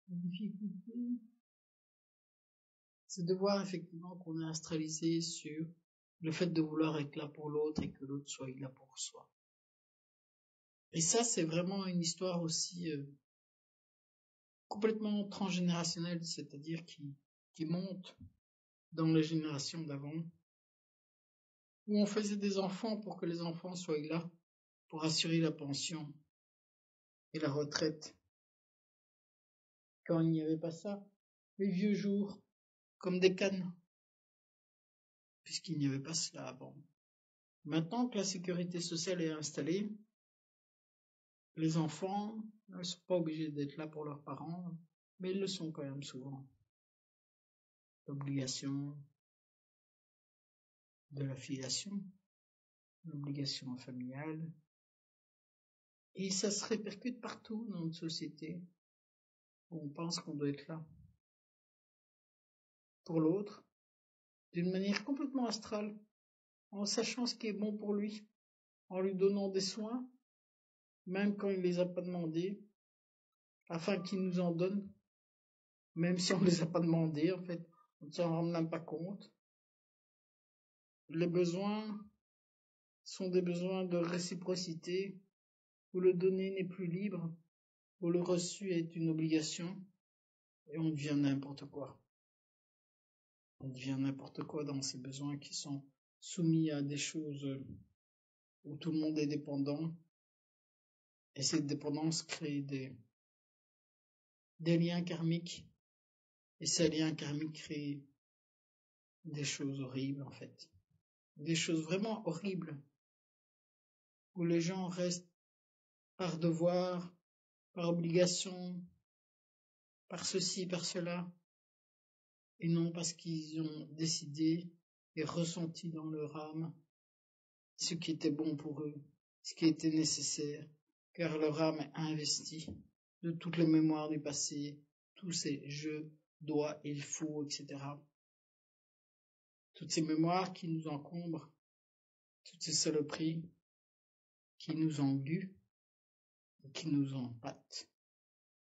La difficulté, c'est de voir effectivement qu'on est astralisé sur le fait de vouloir être là pour l'autre et que l'autre soit là pour soi. Et ça, c'est vraiment une histoire aussi complètement transgénérationnelle, c'est-à-dire qui monte dans les générations d'avant, où on faisait des enfants pour que les enfants soient là, pour assurer la pension et la retraite. Quand il n'y avait pas ça, les vieux jours, comme des cannes, puisqu'il n'y avait pas cela avant. Maintenant que la sécurité sociale est installée, les enfants ne sont pas obligés d'être là pour leurs parents, mais ils le sont quand même souvent. L'obligation de la filiation, l'obligation familiale, et ça se répercute partout dans notre société, où on pense qu'on doit être là pour l'autre, d'une manière complètement astrale, en sachant ce qui est bon pour lui, en lui donnant des soins, même quand il les a pas demandés, afin qu'il nous en donne, même si on les a pas demandés, en fait, on ne s'en rend même pas compte. Les besoins sont des besoins de réciprocité, où le donné n'est plus libre, où le reçu est une obligation, et on devient n'importe quoi. On devient n'importe quoi dans ces besoins qui sont soumis à des choses où tout le monde est dépendant, et cette dépendance crée des liens karmiques, et ces liens karmiques créent des choses horribles en fait, des choses vraiment horribles, où les gens restent par devoir, par obligation, par ceci, par cela, et non parce qu'ils ont décidé et ressenti dans leur âme ce qui était bon pour eux, ce qui était nécessaire, car leur âme est investie de toutes les mémoires du passé, tous ces je, dois, il faut, etc. Toutes ces mémoires qui nous encombrent, toutes ces saloperies qui nous engluent, qui nous empâtent,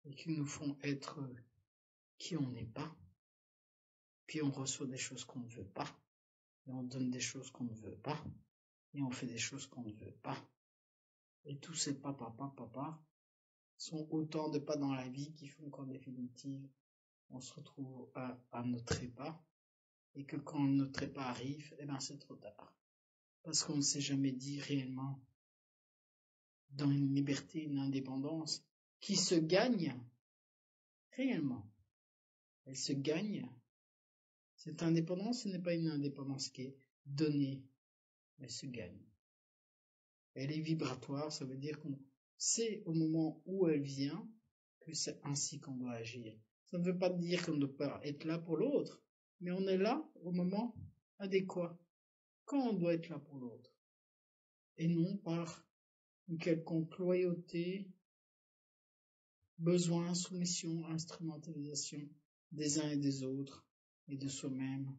et qui nous font être qui on n'est pas. Puis on reçoit des choses qu'on ne veut pas, et on donne des choses qu'on ne veut pas, et on fait des choses qu'on ne veut pas. Et tous ces papa sont autant de pas dans la vie qui font qu'en définitive, on se retrouve à nos trépas, et que quand notre trépas arrive, eh ben c'est trop tard. Parce qu'on ne s'est jamais dit réellement, dans une liberté, une indépendance, qui se gagne réellement. Elle se gagne. Cette indépendance, ce n'est pas une indépendance qui est donnée, elle se gagne. Elle est vibratoire, ça veut dire qu'on sait au moment où elle vient que c'est ainsi qu'on doit agir. Ça ne veut pas dire qu'on ne doit pas être là pour l'autre, mais on est là au moment adéquat, quand on doit être là pour l'autre, et non par une quelconque loyauté, besoin, soumission, instrumentalisation des uns et des autres, et de soi-même,